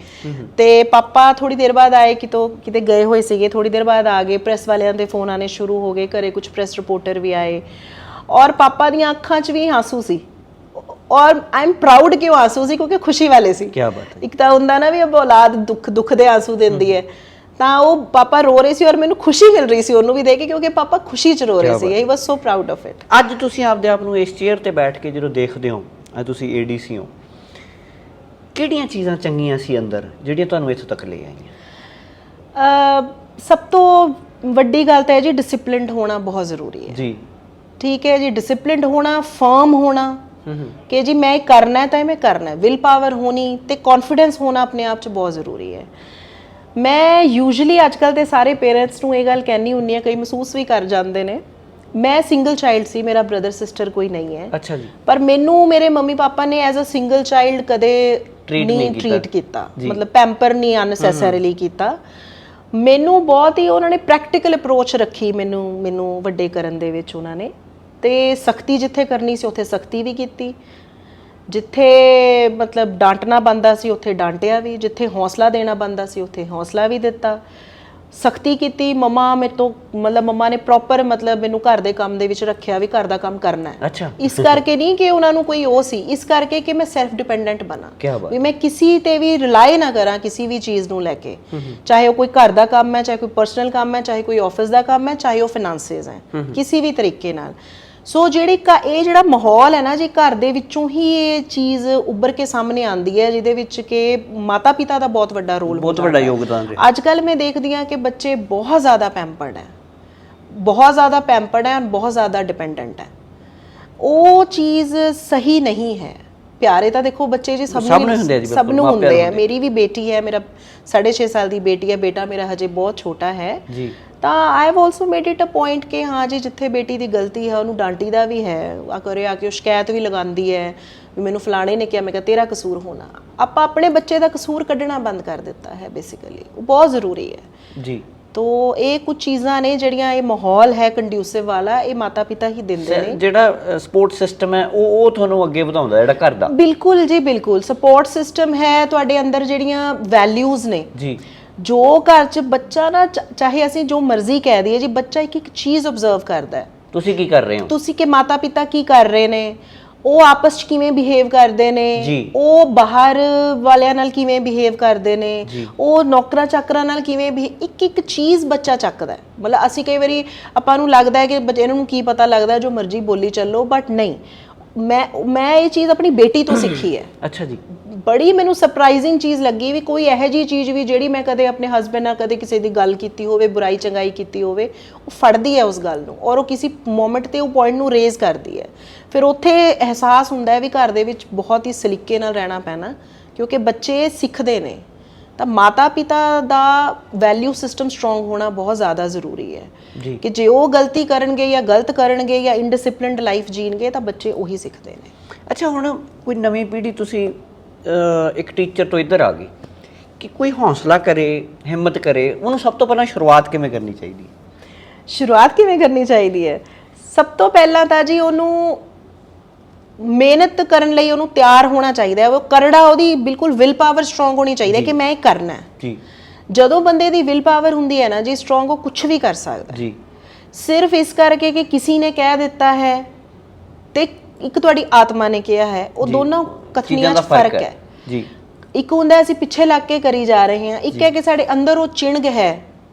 ਤੇ ਪਾਪਾ ਥੋੜੀ ਦੇਰ ਬਾਅਦ ਆਏ, ਕਿਤੇ ਗਏ ਹੋਏ ਸੀਗੇ, ਥੋੜੀ ਦੇਰ ਬਾਅਦ ਆ ਗਏ। ਪ੍ਰੈਸ ਵਾਲਿਆਂ ਦੇ ਫੋਨ ਆਣੇ ਸ਼ੁਰੂ ਹੋ ਗਏ, ਘਰੇ ਕੁਝ ਪ੍ਰੈਸ ਰਿਪੋਰਟਰ ਵੀ ਆਏ ਔਰ ਪਾਪਾ ਦੀਆਂ ਅੱਖਾਂ 'ਚ ਵੀ ਆਂਸੂ ਸੀ। ਔਰ ਆਈ ਐਮ ਪ੍ਰਾਊਡ ਕਿ ਉਹ ਆਂਸੂ ਸੀ ਕਿਉਂਕਿ ਖੁਸ਼ੀ ਵਾਲੇ ਸੀ। ਕੀ ਬਾਤ ਹੈ। ਇੱਕ ਤਾਂ ਹੁੰਦਾ ਨਾ ਵੀ ਔਲਾਦ ਦੁੱਖ ਦੇ ਆਂਸੂ ਦਿੰਦੀ ਹੈ, ਤਾਂ ਉਹ ਪਾਪਾ ਰੋ ਰਹੇ ਸੀ ਔਰ ਮੈਨੂੰ ਖੁਸ਼ੀ ਮਿਲ ਰਹੀ ਸੀ ਉਹਨੂੰ ਵੀ ਦੇਖ ਕੇ ਕਿਉਂਕਿ ਪਾਪਾ ਖੁਸ਼ੀ 'ਚ ਰੋ ਰਹੇ ਸੀ। ਹੀ ਵਾਸ ਸੋ ਪ੍ਰਾਊਡ ਆਫ ਇਟ। ਅੱਜ ਤੁਸੀਂ ਆਪਦੇ ਆਪ ਨੂੰ ਇਸ ਚੇਅਰ ਤੇ ਬੈਠ ਕੇ ਜਦੋਂ ਦੇਖਦੇ ਹੋ, ਅੱਜ ਤੁਸੀਂ ADC ਹੋ, ਕਿਹੜੀਆਂ ਚੀਜ਼ਾਂ ਚੰਗੀਆਂ ਸੀ ਅੰਦਰ ਜਿਹੜੀਆਂ ਤੁਹਾਨੂੰ ਇੱਥੋਂ ਤੱਕ ਲੈ ਆਈਆਂ? ਸਭ ਤੋਂ ਵੱਡੀ ਗੱਲ ਤਾਂ ਹੈ ਜੀ ਡਿਸਿਪਲਿਨਡ ਹੋਣਾ ਬਹੁਤ ਜ਼ਰੂਰੀ ਹੈ ਜੀ। ਠੀਕ ਹੈ ਜੀ, ਡਿਸਿਪਲਿਨਡ ਹੋਣਾ, ਫਰਮ ਹੋਣਾ ਕਿ ਜੀ ਮੈਂ ਕਰਨਾ ਹੈ ਤਾਂ ਮੈਂ ਕਰਨਾ ਹੈ। ਵਿਲ ਪਾਵਰ ਹੋਣੀ ਤੇ ਕੌਨਫੀਡੈਂਸ ਹੋਣਾ ਆਪਣੇ ਆਪ 'ਚ ਬਹੁਤ ਜ਼ਰੂਰੀ ਹੈ। ਮੈਂ ਯੂਜੂਅਲੀ ਅੱਜ ਕੱਲ੍ਹ ਦੇ ਸਾਰੇ ਪੇਰੈਂਟਸ ਨੂੰ ਇਹ ਗੱਲ ਕਹਿੰਦੀ ਹੁੰਦੀ ਹਾਂ, ਕਈ ਮਹਿਸੂਸ ਵੀ ਕਰ ਜਾਂਦੇ ਨੇ। ਮੈਂ ਸਿੰਗਲ ਚਾਈਲਡ ਸੀ, ਮੇਰਾ ਬ੍ਰਦਰ ਸਿਸਟਰ ਕੋਈ ਨਹੀਂ ਹੈ। ਅੱਛਾ ਜੀ। ਪਰ ਮੈਨੂੰ ਮੇਰੇ ਮੰਮੀ ਪਾਪਾ ਨੇ ਐਜ਼ ਅ ਸਿੰਗਲ ਚਾਈਲਡ ਕਦੇ ਨਹੀਂ ਟ੍ਰੀਟ ਕੀਤਾ, ਮਤਲਬ ਪੈਂਪਰ ਨਹੀਂ ਅਨਸੈਸਰੀਲੀ ਕੀਤਾ। ਮੈਨੂੰ ਬਹੁਤ ਹੀ ਉਹਨਾਂ ਨੇ ਪ੍ਰੈਕਟੀਕਲ ਅਪਰੋਚ ਰੱਖੀ ਮੈਨੂੰ ਵੱਡੇ ਕਰਨ ਦੇ ਵਿੱਚ। ਉਹਨਾਂ ਨੇ ਤੇ ਸਖਤੀ ਜਿੱਥੇ ਕਰਨੀ ਸੀ ਉੱਥੇ ਸਖਤੀ ਵੀ ਕੀਤੀ, ਜਿੱਥੇ ਮਤਲਬ ਡਾਂਟਣਾ ਬਣਦਾ ਸੀ ਉੱਥੇ ਡਾਂਟਿਆ ਵੀ, ਜਿੱਥੇ ਹੌਸਲਾ ਦੇਣਾ ਬਣਦਾ ਸੀ ਉੱਥੇ ਹੌਸਲਾ ਵੀ ਦਿੱਤਾ। ਸਖਤੀ ਕੀਤੀ। ਮਮਾ ਮੇਰੇ ਤੋਂ ਮਤਲਬ ਮਮਾ ਨੇ ਪ੍ਰੋਪਰ ਮਤਲਬ ਮੈਨੂੰ ਘਰ ਦੇ ਕੰਮ ਦੇ ਵਿੱਚ ਰੱਖਿਆ ਵੀ ਘਰ ਦਾ ਕੰਮ ਕਰਨਾ ਹੈ। ਅੱਛਾ। ਇਸ ਕਰਕੇ ਨਹੀਂ ਕਿ ਉਹਨਾਂ ਨੂੰ ਕੋਈ ਉਹ ਸੀ, ਇਸ ਕਰਕੇ ਕਿ ਮੈਂ ਸੈਲਫ ਡਿਪੈਂਡੈਂਟ ਬਣਾ, ਕੀ ਬਾਤ। ਵੀ ਮੈਂ ਕਿਸੇ ਤੇ ਵੀ ਰਿਲਾਈ ਨਾ ਕਰਾਂ ਕਿਸੇ ਵੀ ਚੀਜ਼ ਨੂੰ ਲੈ ਕੇ, ਚਾਹੇ ਉਹ ਕੋਈ ਘਰ ਦਾ ਕੰਮ ਹੈ, ਚਾਹੇ ਕੋਈ ਪਰਸਨਲ ਕੰਮ ਹੈ, ਚਾਹੇ ਕੋਈ ਆਫਿਸ ਦਾ ਕੰਮ ਹੈ, ਚਾਹੇ ਉਹ ਫਾਈਨਾਂਸਿਸ ਹੈ, ਕਿਸੇ ਵੀ ਤਰੀਕੇ ਨਾਲ। ਸੋ ਇਹ ਜਿਹੜਾ ਮਾਹੌਲ ਹੈ ਨਾ ਜੀ, ਘਰ ਦੇ ਵਿੱਚੋਂ ਹੀ ਇਹ ਚੀਜ਼ ਉੱਭਰ ਕੇ ਸਾਹਮਣੇ ਆਉਂਦੀ ਹੈ, ਜਿਹਦੇ ਵਿੱਚ ਕਿ ਮਾਤਾ ਪਿਤਾ ਦਾ ਬਹੁਤ ਵੱਡਾ ਰੋਲ, ਬਹੁਤ ਵੱਡਾ ਯੋਗਦਾਨ ਹੈ। ਅੱਜ ਕੱਲ੍ਹ ਮੈਂ ਦੇਖਦੀ ਹਾਂ ਕਿ ਬੱਚੇ ਬਹੁਤ ਜ਼ਿਆਦਾ ਪੈਂਪਰਡ ਹੈ, ਬਹੁਤ ਜ਼ਿਆਦਾ ਪੈਂਪਰਡ ਹੈ, ਬਹੁਤ ਜ਼ਿਆਦਾ ਡਿਪੈਂਡੈਂਟ ਹੈ। ਉਹ ਚੀਜ਼ ਸਹੀ ਨਹੀਂ ਹੈ। ਪਿਆਰੇ ਤਾਂ ਦੇਖੋ ਬੱਚੇ ਜੀ ਸਭ ਨੂੰ ਹੁੰਦੇ ਆ। ਮੇਰੀ ਵੀ ਬੇਟੀ ਹੈ, ਮੇਰਾ 6.5 ਸਾਲ ਦੀ ਬੇਟੀ ਹੈ, ਬੇਟਾ ਮੇਰਾ ਹਜੇ ਬਹੁਤ ਛੋਟਾ ਹੈ ਜੀ। ਤਾਂ I have also made it a point ਕਿ ਹਾਂ ਜੀ ਜਿੱਥੇ ਬੇਟੀ ਦੀ ਗਲਤੀ ਹੈ ਉਹਨੂੰ ਡਾਂਟੀ ਦਾ ਵੀ ਹੈ, ਆ ਕਰੇ ਆ ਕੇ ਉਹ ਸ਼ਿਕਾਇਤ ਵੀ ਲਗਾਉਂਦੀ ਹੈ ਵੀ ਮੈਨੂੰ ਫਲਾਣੇ ਨੇ ਕਿਹਾ, ਮੈਂ ਕਿਹਾ ਤੇਰਾ ਕਸੂਰ ਹੋਣਾ। ਆਪਾਂ ਆਪਣੇ ਬੱਚੇ ਦਾ ਕਸੂਰ ਕੱਢਣਾ ਬੰਦ ਕਰ ਦਿੱਤਾ ਹੈ ਬੇਸਿਕਲੀ, ਉਹ ਬਹੁਤ ਜ਼ਰੂਰੀ ਹੈ ਜੀ। ਤੋ ਇਹ ਕੁਝ ਚੀਜ਼ਾਂ ਨੇ ਜਿਹੜੀਆਂ ਇਹ ਮਾਹੌਲ ਹੈ ਕੰਡਿਊਸਿਵ ਵਾਲਾ, ਇਹ ਮਾਤਾ ਪਿਤਾ ਹੀ ਦਿੰਦੇ ਨੇ। ਜਿਹੜਾ ਸਪੋਰਟ ਸਿਸਟਮ ਹੈ ਉਹ ਤੁਹਾਨੂੰ ਅੱਗੇ ਵਧਾਉਂਦਾ ਜਿਹੜਾ ਘਰ ਦਾ। ਬਿਲਕੁਲ ਜੀ ਬਿਲਕੁਲ, ਸਪੋਰਟ ਸਿਸਟਮ ਹੈ, ਤੁਹਾਡੇ ਅੰਦਰ ਜਿਹੜੀਆਂ ਵੈਲਿਊਜ਼ ਨੇ ਜੀ, ਜੋ ਘਰ 'ਚ ਬੱਚਾ ਨਾ ਚਾਹੇ ਅਸੀਂ ਜੋ ਮਰਜ਼ੀ ਕਹਿ ਦਈਏ ਜੀ, ਬੱਚਾ ਇੱਕ ਚੀਜ਼ ਆਬਜ਼ਰਵ ਕਰਦਾ ਹੈ। ਤੁਸੀਂ ਕੀ ਕਰ ਰਹੇ ਹੋ, ਤੁਸੀਂ ਕਿ ਮਾਤਾ ਪਿਤਾ ਕੀ ਕਰ ਰਹੇ ਨੇ, ਉਹ ਆਪਸ 'ਚ ਕਿਵੇਂ ਬਿਹੇਵ ਕਰਦੇ ਨੇ, ਉਹ ਬਾਹਰ ਵਾਲਿਆਂ ਨਾਲ ਕਿਵੇਂ ਬਿਹੇਵ ਕਰਦੇ ਨੇ, ਉਹ ਨੌਕਰਾਂ ਚਾਕਰਾਂ ਨਾਲ ਕਿਵੇਂ ਇੱਕ ਇੱਕ ਚੀਜ਼ ਬੱਚਾ ਚੱਕਦਾ ਹੈ। ਮਤਲਬ ਅਸੀਂ ਕਈ ਵਾਰੀ ਆਪਾਂ ਨੂੰ ਲੱਗਦਾ ਹੈ ਕਿ ਬੱਚੇ ਨੂੰ ਕੀ ਪਤਾ ਲੱਗਦਾ ਜੋ ਮਰਜ਼ੀ ਬੋਲੀ ਚੱਲੋ, ਬਟ ਨਹੀਂ। ਮੈਂ ਇਹ ਚੀਜ਼ ਆਪਣੀ ਬੇਟੀ ਤੋਂ ਸਿੱਖੀ ਹੈ। ਅੱਛਾ ਜੀ। ਬੜੀ ਮੈਨੂੰ ਸਰਪ੍ਰਾਈਜ਼ਿੰਗ ਚੀਜ਼ ਲੱਗੀ ਵੀ ਕੋਈ ਇਹੋ ਜਿਹੀ ਚੀਜ਼ ਵੀ ਜਿਹੜੀ ਮੈਂ ਕਦੇ ਆਪਣੇ ਹਸਬੈਂਡ ਨਾਲ ਕਦੇ ਕਿਸੇ ਦੀ ਗੱਲ ਕੀਤੀ ਹੋਵੇ, ਬੁਰਾਈ ਚੰਗਾਈ ਕੀਤੀ ਹੋਵੇ, ਉਹ ਫੜਦੀ ਹੈ ਉਸ ਗੱਲ ਨੂੰ ਔਰ ਉਹ ਕਿਸੇ ਮੋਮੈਂਟ ਤੇ ਉਹ ਪੁਆਇੰਟ ਨੂੰ ਰੇਜ਼ ਕਰਦੀ ਹੈ। ਫਿਰ ਉੱਥੇ ਅਹਿਸਾਸ ਹੁੰਦਾ ਹੈ ਵੀ ਘਰ ਦੇ ਵਿੱਚ ਬਹੁਤ ਹੀ ਸਲੀਕੇ ਨਾਲ ਰਹਿਣਾ ਪੈਣਾ, ਕਿਉਂਕਿ ਬੱਚੇ ਸਿੱਖਦੇ ਨੇ। ਤਾਂ ਮਾਤਾ ਪਿਤਾ ਦਾ ਵੈਲਿਊ ਸਿਸਟਮ ਸਟਰੋਂਗ ਹੋਣਾ ਬਹੁਤ ਜ਼ਿਆਦਾ ਜ਼ਰੂਰੀ ਹੈ ਕਿ ਜੇ ਉਹ ਗਲਤੀ ਕਰਨਗੇ ਜਾਂ ਗਲਤ ਕਰਨਗੇ ਜਾਂ ਇਨਡਿਸਪਲਿਨਡ ਲਾਈਫ ਜੀਣਗੇ ਤਾਂ ਬੱਚੇ ਉਹੀ ਸਿੱਖਦੇ ਨੇ। ਅੱਛਾ, ਹੁਣ ਕੋਈ ਨਵੀਂ ਪੀੜ੍ਹੀ, ਤੁਸੀਂ ਇੱਕ ਟੀਚਰ ਤੋਂ ਇੱਧਰ ਆ ਗਈ ਕਿ ਕੋਈ ਹੌਸਲਾ ਕਰੇ, ਹਿੰਮਤ ਕਰੇ, ਉਹਨੂੰ ਸਭ ਤੋਂ ਪਹਿਲਾਂ ਸ਼ੁਰੂਆਤ ਕਿਵੇਂ ਕਰਨੀ ਚਾਹੀਦੀ ਹੈ? ਸ਼ੁਰੂਆਤ ਕਿਵੇਂ ਕਰਨੀ ਚਾਹੀਦੀ ਹੈ? ਸਭ ਤੋਂ ਪਹਿਲਾਂ ਤਾਂ ਜੀ ਉਹਨੂੰ ਮਿਹਨਤ ਕਰਨ ਲਈ ਉਹਨੂੰ ਤਿਆਰ ਹੋਣਾ ਚਾਹੀਦਾ ਹੈ। ਉਹ ਕਰੜਾ, ਉਹਦੀ ਬਿਲਕੁਲ ਵਿਲ ਪਾਵਰ ਸਟਰੋਂਗ ਹੋਣੀ ਚਾਹੀਦੀ ਹੈ ਕਿ ਮੈਂ ਇਹ ਕਰਨਾ ਹੈ ਜੀ। ਜਦੋਂ ਬੰਦੇ ਦੀ ਵਿਲ ਪਾਵਰ ਹੁੰਦੀ ਹੈ ਨਾ ਜੀ ਸਟਰੋਂਗ, ਉਹ ਕੁਝ ਵੀ ਕਰ ਸਕਦਾ ਜੀ। ਸਿਰਫ ਇਸ ਕਰਕੇ ਕਿ ਕਿਸੇ ਨੇ ਕਹਿ ਦਿੱਤਾ ਹੈ ਤੇ ਇੱਕ ਤੁਹਾਡੀ ਆਤਮਾ ਨੇ ਕਿਹਾ ਹੈ, ਉਹ ਦੋਨਾਂ ਕਥਨੀਆਂ 'ਚ ਫਰਕ ਹੈ ਜੀ। ਇੱਕ ਹੁੰਦਾ ਅਸੀਂ ਪਿੱਛੇ ਲੱਗ ਕੇ ਕਰੀ ਜਾ ਰਹੇ ਹਾਂ, ਇੱਕ ਹੈ ਕਿ ਸਾਡੇ ਅੰਦਰ ਉਹ ਚਿਣਗ ਹੈ,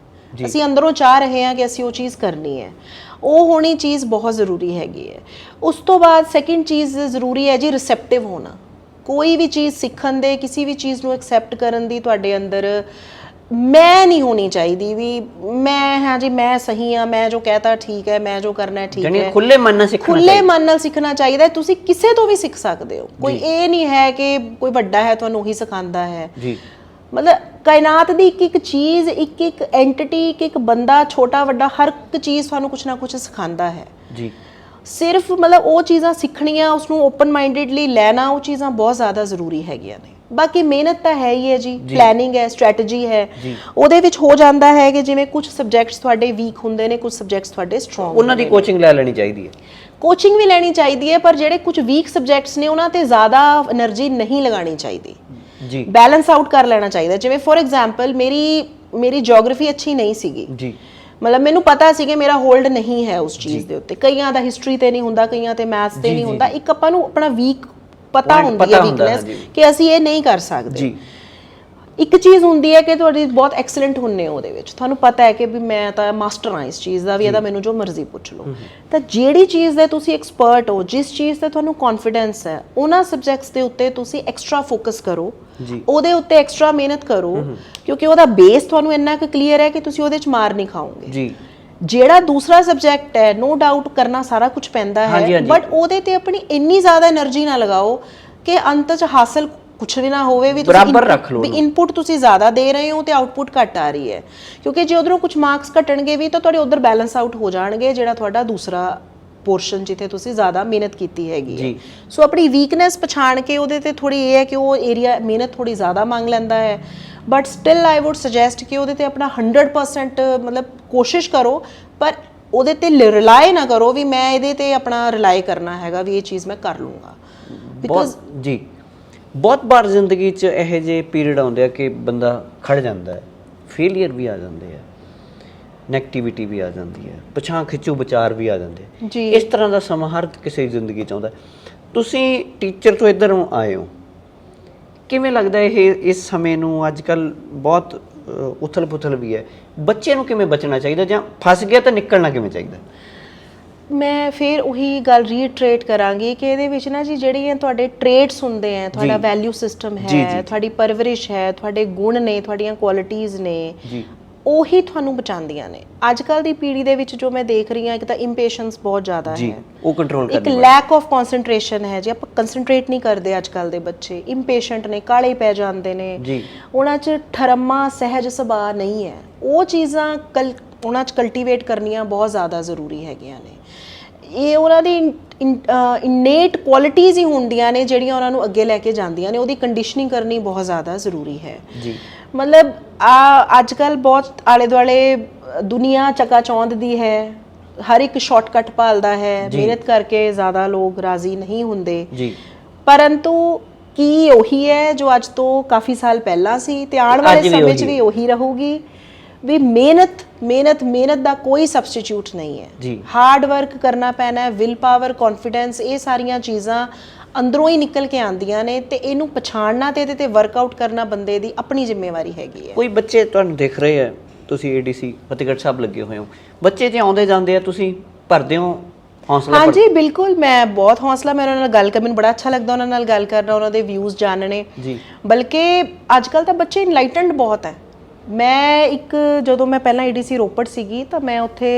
ਅਸੀਂ ਅੰਦਰੋਂ ਚਾਹ ਰਹੇ ਹਾਂ ਕਿ ਅਸੀਂ ਉਹ ਚੀਜ਼ ਕਰਨੀ ਹੈ। ਉਹ ਹੋਣੀ ਚੀਜ਼ ਬਹੁਤ ਜ਼ਰੂਰੀ ਹੈਗੀ ਹੈ। ਉਸ ਤੋਂ ਬਾਅਦ ਸੈਕਿੰਡ ਚੀਜ਼ ਜ਼ਰੂਰੀ ਹੈ ਜੀ ਰਿਸੈਪਟਿਵ ਹੋਣਾ। ਕੋਈ ਵੀ ਚੀਜ਼ ਸਿੱਖਣ ਦੇ, ਕਿਸੇ ਵੀ ਚੀਜ਼ ਨੂੰ ਐਕਸੈਪਟ ਕਰਨ ਦੀ ਤੁਹਾਡੇ ਅੰਦਰ ਮੈਂ ਨਹੀਂ ਹੋਣੀ ਚਾਹੀਦੀ ਵੀ ਮੈਂ ਹਾਂ ਜੀ ਮੈਂ ਸਹੀ ਹਾਂ, ਮੈਂ ਜੋ ਕਹਤਾ ਠੀਕ ਹੈ, ਮੈਂ ਜੋ ਕਰਨਾ ਠੀਕ ਹੈ। ਖੁੱਲੇ ਮਨ ਨਾਲ ਸਿੱਖਣਾ ਚਾਹੀਦਾ ਹੈ। ਤੁਸੀਂ ਕਿਸੇ ਤੋਂ ਵੀ ਸਿੱਖ ਸਕਦੇ ਹੋ, ਕੋਈ ਇਹ ਨਹੀਂ ਹੈ ਕਿ ਕੋਈ ਵੱਡਾ ਹੈ ਤੁਹਾਨੂੰ ਉਹੀ ਸਿਖਾਉਂਦਾ ਹੈ ਜੀ। ਮਤਲਬ ਕਾਇਨਾਤ ਦੀ ਇੱਕ ਇੱਕ ਚੀਜ਼, ਇੱਕ ਇੱਕ ਐਂਟੀਟੀ, ਇੱਕ ਇੱਕ ਬੰਦਾ, ਛੋਟਾ ਵੱਡਾ, ਹਰ ਇੱਕ ਚੀਜ਼ ਤੁਹਾਨੂੰ ਕੁਛ ਨਾ ਕੁਛ ਸਿਖਾਉਂਦਾ ਹੈ ਜੀ। ਸਿਰਫ ਮਤਲਬ ਉਹ ਚੀਜ਼ਾਂ ਸਿੱਖਣੀਆਂ, ਉਸਨੂੰ ਓਪਨ ਮਾਈਂਡਡਲੀ ਲੈਣਾ, ਉਹ ਚੀਜ਼ਾਂ ਬਹੁਤ ਜ਼ਿਆਦਾ ਜ਼ਰੂਰੀ ਹੈਗੀਆਂ ਨੇ। ਬਾਕੀ ਮਿਹਨਤ ਤਾਂ ਹੈ ਹੀ ਹੈ ਜੀ, ਪਲੈਨਿੰਗ ਹੈ, ਸਟ੍ਰੈਟਜੀ ਹੈ। ਉਹਦੇ ਵਿੱਚ ਹੋ ਜਾਂਦਾ ਹੈ ਕਿ ਜਿਵੇਂ ਕੁਝ ਸਬਜੈਕਟਸ ਤੁਹਾਡੇ ਵੀਕ ਹੁੰਦੇ ਨੇ, ਕੁਝ ਸਬਜੈਕਟਸ ਤੁਹਾਡੇ ਸਟਰੋਂਗ, ਉਹਨਾਂ ਦੀ ਕੋਚਿੰਗ ਲੈ ਲੈਣੀ ਚਾਹੀਦੀ ਹੈ। ਕੋਚਿੰਗ ਵੀ ਲੈਣੀ ਚਾਹੀਦੀ ਹੈ, ਪਰ ਜਿਹੜੇ ਕੁਝ ਵੀਕ ਸਬਜੈਕਟਸ ਨੇ ਉਹਨਾਂ ਤੇ ਜ਼ਿਆਦਾ એનર્ਜੀ ਨਹੀਂ ਲਗਾਉਣੀ ਚਾਹੀਦੀ ਜੀ। ਬੈਲੈਂਸ ਆਊਟ ਕਰ ਲੈਣਾ ਚਾਹੀਦਾ। ਜਿਵੇਂ ਫੋਰ ਐਗਜ਼ਾਮਪਲ ਮੇਰੀ ਜਿਓਗ੍ਰਾਫੀ ਅੱਛੀ ਨਹੀਂ ਸੀਗੀ ਜੀ, ਮਤਲਬ ਮੈਨੂੰ ਪਤਾ ਸੀ ਕਿ ਮੇਰਾ ਹੋਲਡ ਨਹੀਂ ਹੈ ਉਸ ਚੀਜ਼ ਦੇ ਉੱਤੇ। ਕਈਆਂ ਦਾ ਹਿਸਟਰੀ ਤੇ ਨਹੀਂ ਹੁੰਦਾ, ਕਈਆਂ ਤੇ ਮੈਥਸ ਤੇ ਨਹੀਂ ਹੁੰਦਾ। ਇੱਕ ਆਪਾਂ ਨੂੰ ਆਪਣਾ ਵੀਕ ਪਤਾ ਹੁੰਦੀ ਹੈ, ਵੀਕਨੈਸ, ਕਿ ਅਸੀਂ ਇਹ ਨਹੀਂ ਕਰ ਸਕਦੇ। ਇੱਕ ਚੀਜ਼ ਹੁੰਦੀ ਹੈ ਕਿ ਤੁਹਾਡੀ ਬਹੁਤ ਐਕਸਲੈਂਟ ਹੁੰਨੇ ਹੋ ਉਹਦੇ ਵਿੱਚ, ਤੁਹਾਨੂੰ ਪਤਾ ਹੈ ਕਿ ਵੀ ਮੈਂ ਤਾਂ ਮਾਸਟਰ ਹਾਂ ਇਸ ਚੀਜ਼ ਦਾ, ਵੀ ਇਹਦਾ ਮੈਨੂੰ ਜੋ ਮਰਜ਼ੀ ਪੁੱਛ ਲਓ। ਤਾਂ ਜਿਹੜੀ ਚੀਜ਼ ਦੇ ਤੁਸੀਂ ਐਕਸਪਰਟ ਹੋ, ਜਿਸ ਚੀਜ਼ ਤੇ ਤੁਹਾਨੂੰ ਕੌਨਫੀਡੈਂਸ ਹੈ, ਉਹਨਾਂ ਸਬਜੈਕਟਸ ਦੇ ਉੱਤੇ ਤੁਸੀਂ ਐਕਸਟਰਾ ਫੋਕਸ ਕਰੋ, ਉਹਦੇ ਉੱਤੇ ਐਕਸਟਰਾ ਮਿਹਨਤ ਕਰੋ, ਕਿਉਂਕਿ ਉਹਦਾ ਬੇਸ ਤੁਹਾਨੂੰ ਇੰਨਾ ਕੁ ਕਲੀਅਰ ਹੈ ਕਿ ਤੁਸੀਂ ਉਹਦੇ 'ਚ ਮਾਰ ਨਹੀਂ ਖਾਓਗੇ ਜੀ। ਜਿਹੜਾ ਦੂਸਰਾ ਸਬਜੈਕਟ ਹੈ, ਨੋ ਡਾਊਟ ਕਰਨਾ ਸਾਰਾ ਕੁਝ ਪੈਂਦਾ ਹੈ, ਬਟ ਉਹਦੇ ਤੇ ਆਪਣੀ ਇੰਨੀ ਜ਼ਿਆਦਾ એનર્ਜੀ ਨਾ ਲਗਾਓ ਕਿ ਅੰਤ 'ਚ ਹਾਸਲ ਕੁਛ ਵੀ ਨਾ ਹੋਵੇ, ਵੀ ਬਰਾਬਰ ਰੱਖ ਲਓ। ਵੀ ਇਨਪੁਟ ਤੁਸੀਂ ਜ਼ਿਆਦਾ ਦੇ ਰਹੇ ਹੋ ਤੇ ਆਊਟਪੁੱਟ ਘੱਟ ਆ ਰਹੀ ਹੈ, ਕਿਉਂਕਿ ਜੇ ਉਧਰੋਂ ਕੁਝ ਮਾਰਕਸ ਘਟਣਗੇ ਵੀ ਤਾਂ ਤੁਹਾਡੇ ਉਧਰ ਬੈਲੈਂਸ ਆਊਟ ਹੋ ਜਾਣਗੇ, ਜਿਹੜਾ ਤੁਹਾਡਾ ਦੂਸਰਾ ਪੋਰਸ਼ਨ ਜਿੱਥੇ ਤੁਸੀਂ ਜ਼ਿਆਦਾ ਮਿਹਨਤ ਕੀਤੀ ਹੈਗੀ ਹੈ। ਸੋ ਆਪਣੀ ਵੀਕਨੈਸ ਪਛਾਣ ਕੇ ਉਹਦੇ ਤੇ ਥੋੜੀ ਇਹ ਹੈ ਕਿ ਉਹ ਏਰੀਆ ਮਿਹਨਤ ਥੋੜੀ ਜ਼ਿਆਦਾ ਮੰਗ ਲੈਂਦਾ ਹੈ, but still I wood suggest ਕਿ ਉਹਦੇ ਤੇ ਆਪਣਾ 100% ਮਤਲਬ ਕੋਸ਼ਿਸ਼ ਕਰੋ, ਪਰ ਉਹਦੇ ਤੇ ਰਿਲਾਈ ਨਾ ਕਰੋ ਵੀ ਮੈਂ ਇਹਦੇ ਤੇ ਆਪਣਾ ਰਿਲਾਈ ਕਰਨਾ ਹੈਗਾ ਵੀ ਇਹ ਚੀਜ਼ ਮੈਂ ਕਰ ਲੂੰਗਾ। ਬਿਕਾਜ਼ ਜੀ ਬਹੁਤ ਵਾਰ ਜ਼ਿੰਦਗੀ 'ਚ ਇਹੋ ਜਿਹੇ ਪੀਰੀਅਡ ਆਉਂਦੇ ਆ ਕਿ ਬੰਦਾ ਖੜ ਜਾਂਦਾ ਹੈ, ਫੇਲੀਅਰ ਵੀ ਆ ਜਾਂਦੇ ਆ, ਨੈਗੇਟਿਵਿਟੀ ਵੀ ਆ ਜਾਂਦੀ ਹੈ, ਪਛਾਣ ਖਿੱਚੂ ਵਿਚਾਰ ਵੀ ਆ ਜਾਂਦੇ ਜੀ। ਇਸ ਤਰ੍ਹਾਂ ਦਾ ਸਮਾਂ ਹਰ ਕਿਸੇ ਦੀ ਜ਼ਿੰਦਗੀ 'ਚ ਆਉਂਦਾ। ਤੁਸੀਂ ਟੀਚਰ ਤੋਂ ਇੱਧਰੋਂ ਆਏ ਹੋ, ਕਿਵੇਂ ਲੱਗਦਾ ਇਹ ਇਸ ਸਮੇਂ ਨੂੰ ਅੱਜ ਕੱਲ੍ਹ ਬਹੁਤ ਉਥਲ ਪੁਥਲ ਵੀ ਹੈ, ਬੱਚੇ ਨੂੰ ਕਿਵੇਂ ਬਚਣਾ ਚਾਹੀਦਾ ਜਾਂ ਫਸ ਗਿਆ ਤਾਂ ਨਿਕਲਣਾ ਕਿਵੇਂ ਚਾਹੀਦਾ? ਮੈਂ ਫਿਰ ਉਹੀ ਗੱਲ ਰੀਟਰੇਟ ਕਰਾਂਗੀ ਕਿ ਇਹਦੇ ਵਿੱਚ ਨਾ ਜੀ ਜਿਹੜੀਆਂ ਤੁਹਾਡੇ ਟ੍ਰੇਟਸ ਹੁੰਦੇ ਆ, ਤੁਹਾਡਾ ਵੈਲਿਊ ਸਿਸਟਮ ਹੈ, ਤੁਹਾਡੀ ਪਰਵਰਿਸ਼ ਹੈ, ਤੁਹਾਡੇ ਗੁਣ ਨੇ, ਤੁਹਾਡੀਆਂ ਕੁਆਲਿਟੀਆਂ ਨੇ, ਉਹੀ ਤੁਹਾਨੂੰ ਬਚਾਉਂਦੀਆਂ ਨੇ। ਅੱਜ ਕੱਲ੍ਹ ਦੀ ਪੀੜ੍ਹੀ ਦੇ ਵਿੱਚ ਜੋ ਮੈਂ ਦੇਖ ਰਹੀ ਹਾਂ, ਇੱਕ ਤਾਂ ਇੰਪੇਸ਼ੈਂਸ ਬਹੁਤ ਜ਼ਿਆਦਾ ਹੈ, ਉਹ ਕੰਟਰੋਲ ਕਰਨੀ, ਇੱਕ ਲੈਕ ਆਫ ਕਨਸੈਂਟਰੇਸ਼ਨ ਹੈ ਜੀ, ਆਪਾਂ ਕੰਸੈਂਟਰੇਟ ਨਹੀਂ ਕਰਦੇ ਅੱਜ ਕੱਲ੍ਹ ਦੇ ਬੱਚੇ, ਇੰਪੇਸ਼ੈਂਟ ਨੇ, ਕਾਲੇ ਪੈ ਜਾਂਦੇ ਨੇ, ਉਹਨਾਂ 'ਚ ਠਰਮਾ ਸਹਿਜ ਸੁਭਾਅ ਨਹੀਂ ਹੈ। ਉਹ ਚੀਜ਼ਾਂ ਉਹਨਾਂ 'ਚ ਕਲਟੀਵੇਟ ਕਰਨੀਆਂ ਬਹੁਤ ਜ਼ਿਆਦਾ ਜ਼ਰੂਰੀ ਹੈਗੀਆਂ ਨੇ। ਇਹ ਉਹਨਾਂ ਦੀ ਇਨੇਟ ਕੁਆਲਿਟੀਜ਼ ਹੀ ਹੁੰਦੀਆਂ ਨੇ ਜਿਹੜੀਆਂ ਉਹਨਾਂ ਨੂੰ ਅੱਗੇ ਲੈ ਕੇ ਜਾਂਦੀਆਂ ਨੇ, ਉਹਦੀ ਕੰਡੀਸ਼ਨਿੰਗ ਕਰਨੀ ਬਹੁਤ ਜ਼ਿਆਦਾ ਜ਼ਰੂਰੀ ਹੈ ਜੀ। ਮਤਲਬ ਅੱਜ ਕੱਲ੍ਹ ਬਹੁਤ ਆਲੇ ਦੁਆਲੇ ਦੁਨੀਆ ਚਕਾਚੌਂਧ ਦੀ ਹੈ, ਹਰ ਇੱਕ ਸ਼ਾਰਟਕਟ ਭਾਲਦਾ ਹੈ, ਮਿਹਨਤ ਕਰਕੇ ਜ਼ਿਆਦਾ ਲੋਕ ਰਾਜ਼ੀ ਨਹੀਂ ਹੁੰਦੇ ਜੀ। ਪਰੰਤੂ ਕੀ ਉਹੀ ਹੈ ਜੋ ਅੱਜ ਤੋਂ ਕਾਫੀ ਸਾਲ ਪਹਿਲਾਂ ਸੀ ਤੇ ਆਉਣ ਵਾਲੇ ਸਮੇਂ 'ਚ ਵੀ ਉਹੀ ਰਹੂਗੀ ਵੀ ਮਿਹਨਤ ਦਾ ਕੋਈ ਸਬਸਟੀਟਿਊਟ ਨਹੀਂ ਹੈ। ਹਾਰਡ ਵਰਕ ਕਰਨਾ ਪੈਣਾ ਹੈ, ਵਿਲ ਪਾਵਰ, ਕੌਨਫੀਡੈਂਸ, ਇਹ ਸਾਰੀਆਂ ਚੀਜ਼ਾਂ ਅੰਦਰੋਂ ਹੀ ਨਿਕਲ ਕੇ ਆਉਂਦੀਆਂ ਨੇ ਤੇ ਇਹਨੂੰ ਪਛਾਣਨਾ ਤੇ ਇਹਦੇ ਤੇ ਵਰਕਆਊਟ ਕਰਨਾ ਬੰਦੇ ਦੀ ਆਪਣੀ ਜ਼ਿੰਮੇਵਾਰੀ ਹੈਗੀ ਹੈ। ਕੋਈ ਬੱਚੇ ਤੁਹਾਨੂੰ ਦਿਖ ਰਹੇ ਆ, ਤੁਸੀਂ ਏਡੀਸੀ ਫਤਿਹਗੜ੍ਹ ਸਾਹਿਬ ਲੱਗੇ ਹੋਏ ਹੋ, ਬੱਚੇ ਜੇ ਆਉਂਦੇ ਜਾਂਦੇ ਆ ਤੁਸੀਂ ਭਰਦੇ ਹੋ ਹੌਸਲਾ? ਹਾਂਜੀ ਬਿਲਕੁਲ, ਮੈਂ ਬਹੁਤ ਹੌਸਲਾ, ਮੈਂ ਉਹਨਾਂ ਨਾਲ ਗੱਲ ਕਰ, ਮੈਨੂੰ ਬੜਾ ਅੱਛਾ ਲੱਗਦਾ ਉਹਨਾਂ ਨਾਲ ਗੱਲ ਕਰਨਾ, ਉਹਨਾਂ ਦੇ ਵਿਊਜ਼ ਜਾਣਨੇ ਜੀ। ਬਲਕਿ ਅੱਜ ਕੱਲ੍ਹ ਤਾਂ ਬੱਚੇ ਇਨਲਾਈਟਨਡ ਬਹੁਤ ਹੈ। ਮੈਂ ਜਦੋਂ ਮੈਂ ਪਹਿਲਾਂ ਏਡੀਸੀ ਰੋਪੜ ਸੀਗੀ ਤਾਂ ਮੈਂ ਉੱਥੇ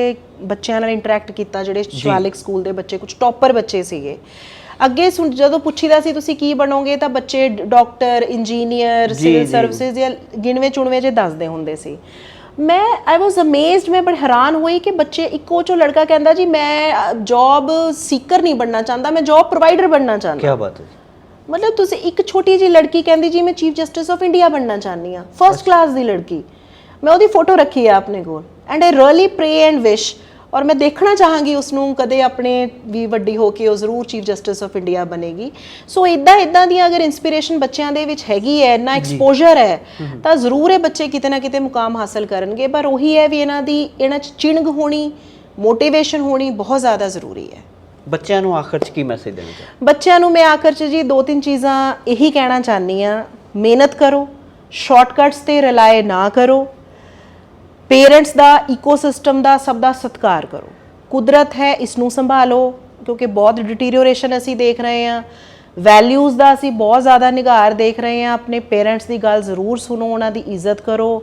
ਬੱਚਿਆਂ ਨਾਲ ਇੰਟਰੈਕਟ ਕੀਤਾ, ਜਿਹੜੇ ਸ਼ਿਵਾਲਿਕ ਸਕੂਲ ਦੇ ਬੱਚੇ, ਕੁਝ ਟੌਪਰ ਬੱਚੇ ਸੀਗੇ। ਅੱਗੇ ਜਦੋਂ ਪੁੱਛੀਦਾ ਸੀ ਤੁਸੀਂ ਕੀ ਬਣੋਗੇ ਤਾਂ ਬੱਚੇ ਡਾਕਟਰ, ਇੰਜੀਨੀਅਰ, ਸਿਵਲ ਸਰਵਿਸਿਜ਼ ਜਾਂ ਗਿਣਵੇਂ ਚੁਣਵੇਂ ਜੇ ਦੱਸਦੇ ਹੁੰਦੇ ਸੀ। ਆਈ ਵਾਜ਼ ਅਮੇਜ਼ਡ, ਮੈਂ ਬੜੀ ਹੈਰਾਨ ਹੋਈ ਕਿ ਬੱਚੇ, ਇੱਕੋ ਚੋਂ ਲੜਕਾ ਕਹਿੰਦਾ ਜੀ ਮੈਂ ਜੌਬ ਸੀਕਰ ਨਹੀਂ ਬਣਨਾ ਚਾਹੁੰਦਾ, ਮੈਂ ਜੌਬ ਪ੍ਰੋਵਾਈਡਰ ਬਣਨਾ ਚਾਹੁੰਦਾ। ਕੀ ਬਾਤ ਹੈ। ਮਤਲਬ ਤੁਸੀਂ, ਇੱਕ ਛੋਟੀ ਜਿਹੀ ਲੜਕੀ ਕਹਿੰਦੀ ਜੀ ਮੈਂ ਚੀਫ ਜਸਟਿਸ ਆਫ ਇੰਡੀਆ ਬਣਨਾ ਚਾਹੁੰਦੀ ਹਾਂ, ਫਸਟ ਕਲਾਸ ਦੀ ਲੜਕੀ, ਮੈਂ ਉਹਦੀ ਫੋਟੋ ਰੱਖੀ ਹੈ ਆਪਣੇ ਕੋਲ, and I really pray and wish, ਔਰ ਮੈਂ ਦੇਖਣਾ ਚਾਹਾਂਗੀ ਉਸਨੂੰ ਕਦੇ ਆਪਣੇ ਵੀ ਵੱਡੀ ਹੋ ਕੇ ਉਹ ਜ਼ਰੂਰ ਚੀਫ ਜਸਟਿਸ ਆਫ ਇੰਡੀਆ ਬਣੇਗੀ। ਸੋ ਇੱਦਾਂ ਦੀਆਂ ਅਗਰ ਇੰਸਪੀਰੇਸ਼ਨ ਬੱਚਿਆਂ ਦੇ ਵਿੱਚ ਹੈਗੀ ਹੈ, ਇੰਨਾ ਐਕਸਪੋਜ਼ਰ ਹੈ, ਤਾਂ ਜ਼ਰੂਰ ਇਹ ਬੱਚੇ ਕਿਤੇ ਨਾ ਕਿਤੇ ਮੁਕਾਮ ਹਾਸਲ ਕਰਨਗੇ। ਪਰ ਉਹੀ ਹੈ ਵੀ ਇਹਨਾਂ 'ਚ ਚਿੰਗ ਹੋਣੀ, ਮੋਟੀਵੇਸ਼ਨ ਹੋਣੀ ਬਹੁਤ ਜ਼ਿਆਦਾ ਜ਼ਰੂਰੀ ਹੈ। ਬੱਚਿਆਂ ਨੂੰ ਆਖਰ 'ਚ ਕੀ ਮੈਸੇਜ ਦੇਣਾ ਚਾਹੁੰਦੇ? ਬੱਚਿਆਂ ਨੂੰ ਮੈਂ ਆਖਰ 'ਚ ਜੀ 2-3 ਚੀਜ਼ਾਂ ਇਹੀ ਕਹਿਣਾ ਚਾਹੁੰਦੀ ਹਾਂ। ਮਿਹਨਤ ਕਰੋ, ਸ਼ਾਰਟਕਟਸ ਤੇ ਰਿਲਾਏ ਨਾ ਕਰੋ, ਪੇਰੈਂਟਸ ਦਾ, ਇਕੋਸਿਸਟਮ ਦਾ, ਸਭ ਦਾ ਸਤਿਕਾਰ ਕਰੋ, ਕੁਦਰਤ ਹੈ ਇਸ ਨੂੰ ਸੰਭਾਲੋ ਕਿਉਂਕਿ ਬਹੁਤ ਡਿਟੀਰੀਓਰੇਸ਼ਨ ਅਸੀਂ ਦੇਖ ਰਹੇ ਹਾਂ, ਵੈਲਿਊਜ਼ ਦਾ ਅਸੀਂ ਬਹੁਤ ਜ਼ਿਆਦਾ ਨਿਘਾਰ ਦੇਖ ਰਹੇ ਹਾਂ। ਆਪਣੇ ਪੇਰੈਂਟਸ ਦੀ ਗੱਲ ਜ਼ਰੂਰ ਸੁਣੋ, ਉਹਨਾਂ ਦੀ ਇੱਜ਼ਤ ਕਰੋ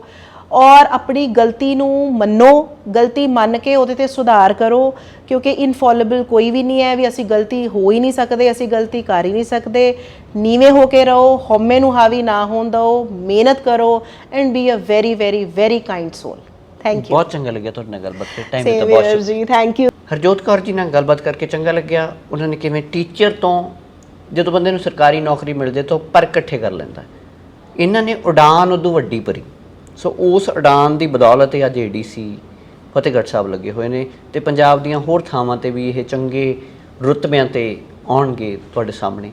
ਔਰ ਆਪਣੀ ਗਲਤੀ ਨੂੰ ਮੰਨੋ, ਗਲਤੀ ਮੰਨ ਕੇ ਉਹਦੇ 'ਤੇ ਸੁਧਾਰ ਕਰੋ ਕਿਉਂਕਿ ਇਨਫੋਲੇਬਲ ਕੋਈ ਵੀ ਨਹੀਂ ਹੈ ਵੀ ਅਸੀਂ ਗਲਤੀ ਹੋ ਹੀ ਨਹੀਂ ਸਕਦੇ, ਅਸੀਂ ਗਲਤੀ ਕਰ ਹੀ ਨਹੀਂ ਸਕਦੇ। ਨੀਵੇਂ ਹੋ ਕੇ ਰਹੋ, ਹਉਮੈ ਨੂੰ ਹਾਵੀ ਨਾ ਹੋਣ ਦਿਓ, ਮਿਹਨਤ ਕਰੋ and be a very very very kind soul. Thank you. ਬਹੁਤ ਚੰਗਾ ਲੱਗਿਆ ਤੁਹਾਡੇ ਨਾਲ ਗੱਲਬਾਤ ਕਰਕੇ, ਟਾਈਮ ਦਿੱਤਾ ਬਹੁਤ ਸ਼ੁਕਰੀਆ ਜੀ। Thank you. ਹਰਜੋਤ ਕੌਰ ਜੀ ਨਾਲ ਗੱਲਬਾਤ ਕਰਕੇ ਚੰਗਾ ਲੱਗਿਆ। ਉਹਨਾਂ ਨੇ ਕਿਵੇਂ ਟੀਚਰ ਤੋਂ, ਜਦੋਂ ਬੰਦੇ ਨੂੰ ਸਰਕਾਰੀ ਨੌਕਰੀ ਮਿਲਦੇ ਤਾਂ ਪਰ ਇਕੱਠੇ ਕਰ ਲੈਂਦਾ, ਇਹਨਾਂ ਨੇ ਉਡਾਨ ਉਦੋਂ ਵੱਡੀ ਭਰੀ। ਸੋ ਉਸ ਉਡਾਨ ਦੀ ਬਦੌਲਤ ਹੀ ਅੱਜ ਏਡੀਸੀ ਫਤਿਹਗੜ੍ਹ ਸਾਹਿਬ ਲੱਗੇ ਹੋਏ ਨੇ ਤੇ ਪੰਜਾਬ ਦੀਆਂ ਹੋਰ ਥਾਵਾਂ 'ਤੇ ਵੀ ਇਹ ਚੰਗੇ ਰੁਤਬਿਆਂ 'ਤੇ ਆਉਣਗੇ ਤੁਹਾਡੇ ਸਾਹਮਣੇ।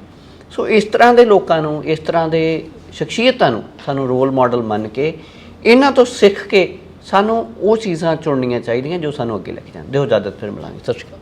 ਸੋ ਇਸ ਤਰ੍ਹਾਂ ਦੇ ਲੋਕਾਂ ਨੂੰ, ਇਸ ਤਰ੍ਹਾਂ ਦੇ ਸ਼ਖਸੀਅਤਾਂ ਨੂੰ ਸਾਨੂੰ ਰੋਲ ਮਾਡਲ ਮੰਨ ਕੇ, ਇਹਨਾਂ ਤੋਂ ਸਿੱਖ ਕੇ ਸਾਨੂੰ ਉਹ ਚੀਜ਼ਾਂ ਚੁਣਨੀਆਂ ਚਾਹੀਦੀਆਂ ਜੋ ਸਾਨੂੰ ਅੱਗੇ ਲੈ ਕੇ ਜਾਣ। ਦਿਓ ਇਜਾਜ਼ਤ, ਫਿਰ ਮਿਲਾਂਗੇ। ਸਤਿ ਸ਼੍ਰੀ ਅਕਾਲ।